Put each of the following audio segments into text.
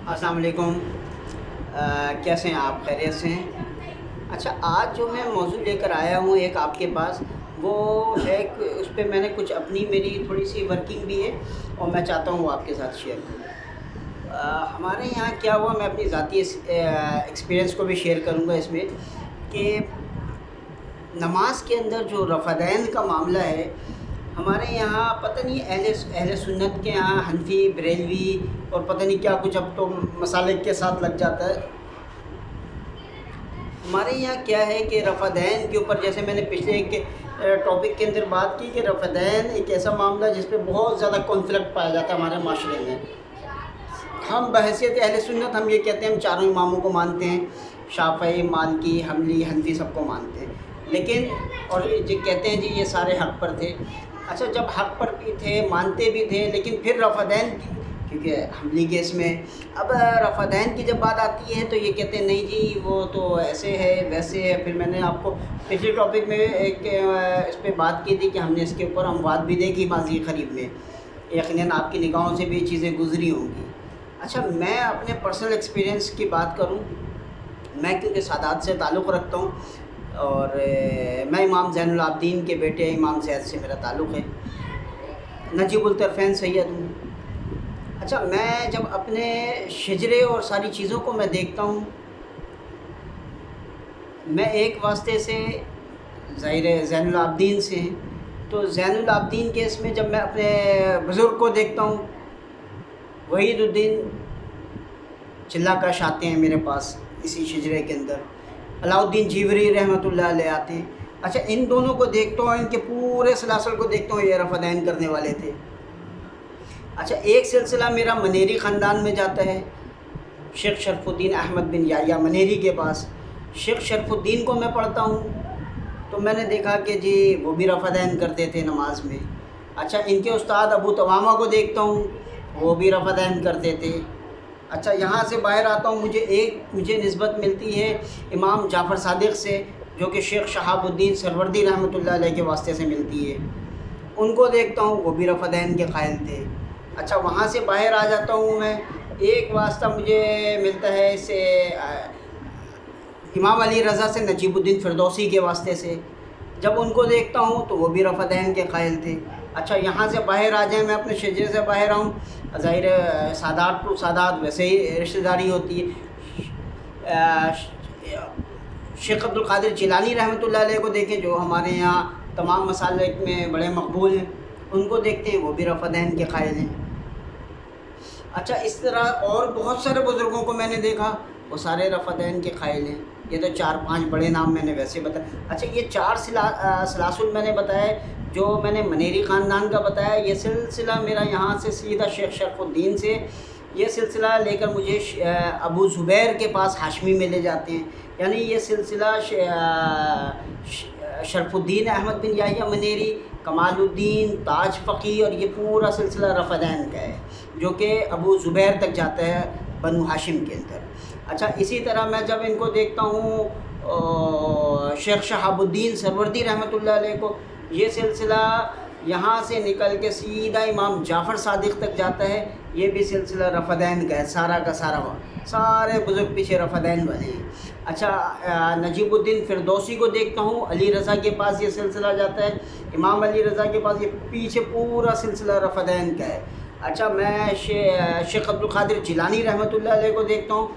السلام علیکم۔ کیسے ہیں آپ؟ خیریت سے ہیں؟ اچھا، آج جو میں موضوع لے کر آیا ہوں ایک آپ کے پاس، وہ ہے کہ اس پہ میں نے کچھ اپنی میری تھوڑی سی ورکنگ بھی ہے اور میں چاہتا ہوں وہ آپ کے ساتھ شیئر کروں۔ ہمارے یہاں کیا ہوا، میں اپنی ذاتی ایکسپیرینس کو بھی شیئر کروں گا اس میں، کہ نماز کے اندر جو رفع دین کا معاملہ ہے ہمارے یہاں، پتہ نہیں اہل سنت کے یہاں حنفی، بریلوی اور پتہ نہیں کیا کچھ اب تو مسالک کے ساتھ لگ جاتا ہے۔ ہمارے یہاں کیا ہے کہ رفع دین کے اوپر، جیسے میں نے پچھلے ایک ٹاپک کے اندر بات کی، کہ رفع دین ایک ایسا معاملہ ہے جس پہ بہت زیادہ کانفلکٹ پایا جاتا ہے ہمارے معاشرے میں۔ ہم بحیثیت اہل سنت ہم یہ کہتے ہیں، ہم چاروں اماموں کو مانتے ہیں، شافعی، مالکی، حنبلی، حنفی سب کو مانتے ہیں، لیکن اور جو کہتے ہیں جی یہ سارے حق پر تھے۔ اچھا، جب حق پر بھی تھے، مانتے بھی تھے، لیکن پھر رفع دین کی، کیونکہ حنبلی کیس میں اب رفع دین کی جب بات آتی ہے تو یہ کہتے ہیں نہیں جی وہ تو ایسے ہے ویسے ہے۔ پھر میں نے آپ کو پچھلے ٹاپک میں ایک اس پہ بات کی تھی کہ ہم نے اس کے اوپر اموات بھی دیکھی ماضی قریب میں، یقیناً آپ کی نگاہوں سے بھی چیزیں گزری ہوں گی۔ اچھا، میں اپنے پرسنل ایکسپیرینس کی بات کروں، میں کیونکہ سادات سے تعلق رکھتا ہوں اور میں امام زین العابدین کے بیٹے امام زید سے میرا تعلق ہے، نجیب الطرفین سید ہوں۔ اچھا، میں جب اپنے شجرے اور ساری چیزوں کو میں دیکھتا ہوں، میں ایک واسطے سے ظاہر ہے زین العابدین سے ہیں، تو زین العابدین کیس میں جب میں اپنے بزرگ کو دیکھتا ہوں، وحید الدین چلا کش آتے ہیں میرے پاس اسی شجرے کے اندر، علاء الدین جیوری رحمۃ اللہ علیہ آتے ہیں۔ اچھا، ان دونوں کو دیکھتا ہوں، ان کے پورے سلاسل کو دیکھتا ہوں، یہ رفع دین کرنے والے تھے۔ اچھا، ایک سلسلہ میرا منیری خاندان میں جاتا ہے، شیخ شرف الدین احمد بن یحییٰ منیری کے پاس۔ شیخ شرف الدین کو میں پڑھتا ہوں تو میں نے دیکھا کہ جی وہ بھی رفع دین کرتے تھے نماز میں۔ اچھا، ان کے استاد ابو تمامہ کو دیکھتا ہوں، وہ بھی رفع دین کرتے تھے۔ اچھا، یہاں سے باہر آتا ہوں، مجھے نسبت ملتی ہے امام جعفر صادق سے، جو کہ شیخ شہاب الدین سروردی رحمۃ اللہ علیہ کے واسطے سے ملتی ہے۔ ان کو دیکھتا ہوں، وہ بھی رفع دین کے قائل تھے۔ اچھا، وہاں سے باہر آ جاتا ہوں، میں ایک واسطہ مجھے ملتا ہے اس سے امام علی رضا سے، نجیب الدین فردوسی کے واسطے سے، جب ان کو دیکھتا ہوں تو وہ بھی رفع دین کے قائل تھے۔ اچھا، یہاں سے باہر آ جائیں، میں اپنے شجرے سے باہر آؤں، ظاہر سادات ٹو سادات ویسے ہی رشتہ داری ہوتی ہے۔ شیخ عبد القادر جیلانی رحمۃ اللہ علیہ کو دیکھیں، جو ہمارے یہاں تمام مسالک میں بڑے مقبول ہیں، ان کو دیکھتے ہیں، وہ بھی رفع دین کے قائل ہیں۔ اچھا، اس طرح اور بہت سارے بزرگوں کو میں نے دیکھا، وہ سارے رفع دین کے قائل ہیں۔ یہ تو 4-5 بڑے نام میں نے ویسے بتایا۔ اچھا، یہ 4 سلاسل میں نے بتایا، جو میں نے منیری خاندان کا بتایا، یہ سلسلہ میرا یہاں سے سیدھا شیخ شرف الدین سے، یہ سلسلہ لے کر مجھے ابو زبیر کے پاس ہاشمی میں لے جاتے ہیں، یعنی یہ سلسلہ شرف الدین احمد بن یحییٰ منیری، کمال الدین، تاج فقی، اور یہ پورا سلسلہ رفع دین کا ہے، جو کہ ابو زبیر تک جاتا ہے بنو ہاشم کے اندر۔ اچھا، اسی طرح میں جب ان کو دیکھتا ہوں شیخ شہاب الدین سروردی رحمۃ اللہ علیہ کو، یہ سلسلہ یہاں سے نکل کے سیدھا امام جعفر صادق تک جاتا ہے، یہ بھی سلسلہ رفع دین کا ہے، سارا کا سارا، سارے بزرگ پیچھے رفع دین والے ہیں۔ اچھا، نجیب الدین فردوسی کو دیکھتا ہوں، علی رضا کے پاس یہ سلسلہ جاتا ہے، امام علی رضا کے پاس یہ پیچھے پورا سلسلہ رفع دین کا ہے۔ اچھا، میں شیخ عبد القادر جیلانی رحمۃ اللہ علیہ کو دیکھتا ہوں،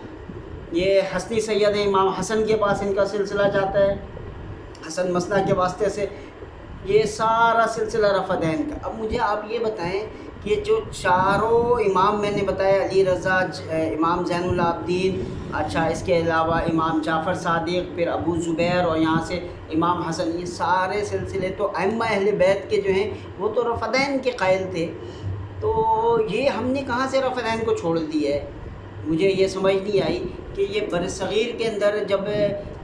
یہ حسنی سید امام حسن کے پاس ان کا سلسلہ جاتا ہے، حسن مسئلہ کے واسطے سے، یہ سارا سلسلہ رفع دین کا۔ اب مجھے آپ یہ بتائیں کہ جو چاروں امام میں نے بتایا، علی رضا، امام زین العابدین، اچھا اس کے علاوہ امام جعفر صادق، پھر ابو زبیر، اور یہاں سے امام حسن، یہ سارے سلسلے تو ائمہ اہل بیت کے جو ہیں وہ تو رفع دین کے قائل تھے، تو یہ ہم نے کہاں سے رفع دین کو چھوڑ دیا ہے؟ مجھے یہ سمجھ نہیں آئی کہ یہ برصغیر کے اندر جب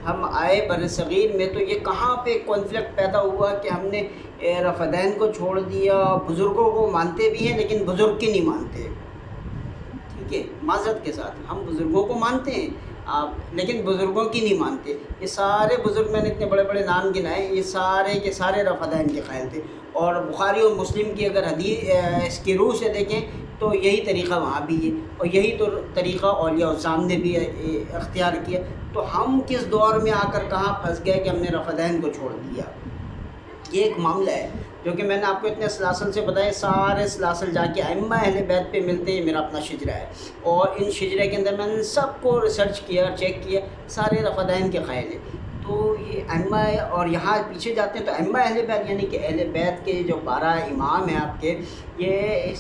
ہم آئے برصغیر میں، تو یہ کہاں پہ کانفلکٹ پیدا ہوا کہ ہم نے رفع دین کو چھوڑ دیا۔ بزرگوں کو مانتے بھی ہیں لیکن بزرگ کی نہیں مانتے، ٹھیک ہے، معذرت کے ساتھ، ہم بزرگوں کو مانتے ہیں لیکن بزرگوں کی نہیں مانتے۔ یہ سارے بزرگ میں نے اتنے بڑے بڑے نام گنائے، یہ سارے کے سارے رفع دین کے قائل تھے۔ اور بخاری اور مسلم کی اگر حدیث اس کی روح سے دیکھیں تو یہی طریقہ وہاں بھی ہے، اور یہی تو طریقہ اولیاء الزام نے بھی اختیار کیا۔ تو ہم کس دور میں آ کر کہاں پھنس گئے کہ ہم نے رفع دین کو چھوڑ دیا؟ یہ ایک معاملہ ہے جو کہ میں نے آپ کو اتنے سلاسل سے بتایا، سارے سلاسل جا کے ائمہ اہل بیت پہ ملتے ہیں، میرا اپنا شجرہ ہے، اور ان شجرے کے اندر میں نے سب کو ریسرچ کیا، چیک کیا، سارے رفع دین کے قائل ہیں۔ تو یہ ائمہ، اور یہاں پیچھے جاتے ہیں تو ائمہ اہل بیت یعنی کہ اہل بیت کے جو 12 امام ہیں آپ کے، یہ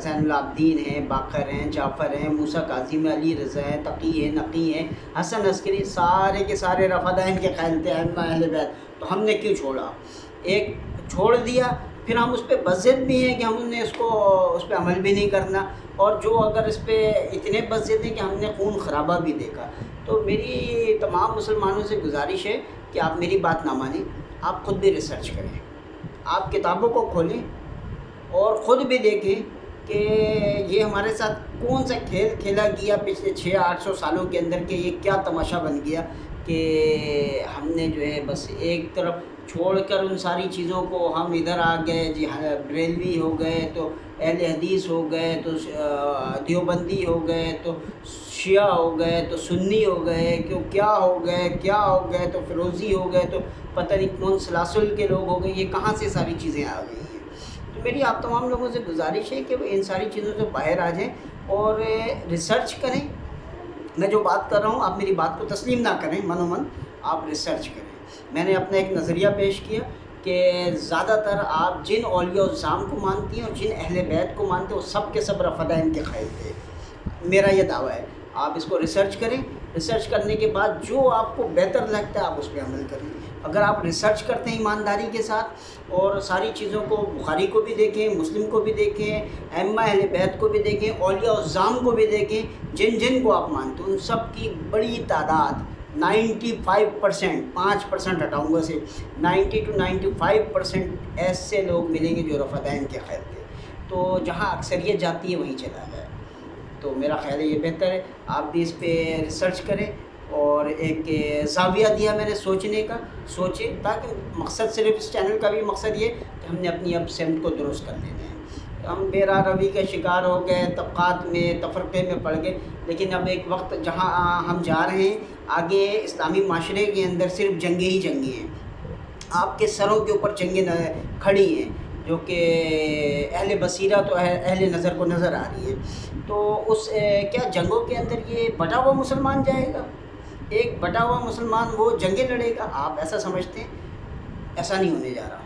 زین العابدین ہیں، باقر ہیں، جعفر ہیں، موسیٰ کاظم، علی رضا ہیں، تقی ہیں، نقی ہیں، حسن عسکری، سارے کے سارے رفع دین کے قائل تھے ائمہ اہل بیت۔ تو ہم نے کیوں چھوڑا؟ ایک چھوڑ دیا، پھر ہم اس پہ بضد بھی ہیں کہ ہم نے اس پہ عمل بھی نہیں کرنا، اور جو اگر اس پہ اتنے بضد ہیں کہ ہم نے خون خرابہ بھی دیکھا۔ تو میری تمام مسلمانوں سے گزارش ہے کہ آپ میری بات نہ مانیں، آپ خود بھی ریسرچ کریں، آپ کتابوں کو کھولیں اور خود بھی دیکھیں کہ یہ ہمارے ساتھ کون سا کھیل کھیلا گیا پچھلے 600-800 سالوں کے اندر، کہ یہ کیا تماشا بن گیا کہ ہم نے جو ہے بس ایک طرف چھوڑ کر ان ساری چیزوں کو ہم ادھر آ گئے، جی بریلوی ہو گئے، تو اہل حدیث ہو گئے، تو دیوبندی ہو گئے، تو شیعہ ہو گئے، تو سنی ہو گئے، کیا ہو گئے، تو فیروزی ہو گئے، تو پتہ نہیں کون سلاسل کے لوگ ہو گئے، یہ کہاں سے ساری چیزیں آ گئی ہیں؟ تو میری آپ تمام لوگوں سے گزارش ہے کہ وہ ان ساری چیزوں سے باہر آ جائیں اور ریسرچ کریں۔ میں جو بات کر رہا ہوں آپ میری بات کو تسلیم نہ کریں، من و من آپ ریسرچ کریں۔ میں نے اپنا ایک نظریہ پیش کیا کہ زیادہ تر آپ جن اولیاء الزام کو مانتی ہیں اور جن اہل بیت کو مانتے ہیں، وہ سب کے سب رفع دین کے قائل تھے، میرا یہ دعویٰ ہے۔ آپ اس کو ریسرچ کریں، ریسرچ کرنے کے بعد جو آپ کو بہتر لگتا ہے آپ اس پہ عمل کریں۔ اگر آپ ریسرچ کرتے ہیں ایمانداری کے ساتھ اور ساری چیزوں کو، بخاری کو بھی دیکھیں، مسلم کو بھی دیکھیں، ائمہ اہل بیت کو بھی دیکھیں، اولیاء الزام کو بھی دیکھیں، جن کو آپ مانتے ہیں ان سب کی بڑی تعداد 95%، 5% ہٹاؤں گا سے 90 to 95% ایسے لوگ ملیں گے جو رفع دین کے قائل تھے۔ تو جہاں اکثریت جاتی ہے وہیں چلا جائے۔ تو میرا خیال ہے یہ بہتر ہے آپ بھی اس پہ ریسرچ کریں، اور ایک زاویہ دیا میں نے سوچنے کا، سوچیں، تاکہ مقصد صرف اس چینل کا بھی مقصد یہ کہ ہم نے اپنی اب سمت کو درست کر لینا ہے۔ ہم بے راہ روی کا شکار ہو گئے، طبقات میں، تفرقے میں پڑ گئے، لیکن اب ایک وقت جہاں ہم جا رہے ہیں آگے اسلامی معاشرے کے اندر صرف جنگیں ہی جنگیں ہیں، آپ کے سروں کے اوپر جنگیں کھڑی ہیں، جو کہ اہل بصیرہ تو اہل نظر کو نظر آ رہی ہے۔ تو اس کیا جنگوں کے اندر یہ بٹا ہوا مسلمان جائے گا؟ ایک بٹا ہوا مسلمان وہ جنگیں لڑے گا؟ آپ ایسا سمجھتے ہیں؟ ایسا نہیں ہونے جا رہا۔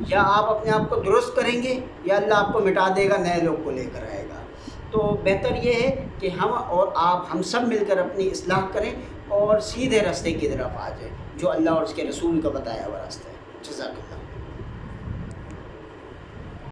یا آپ اپنے آپ کو درست کریں گے یا اللہ آپ کو مٹا دے گا، نئے لوگ کو لے کر آئے گا۔ تو بہتر یہ ہے کہ ہم اور آپ، ہم سب مل کر اپنی اصلاح کریں اور سیدھے راستے کی طرف آ جائیں جو اللہ اور اس کے رسول کا بتایا ہوا راستہ ہے۔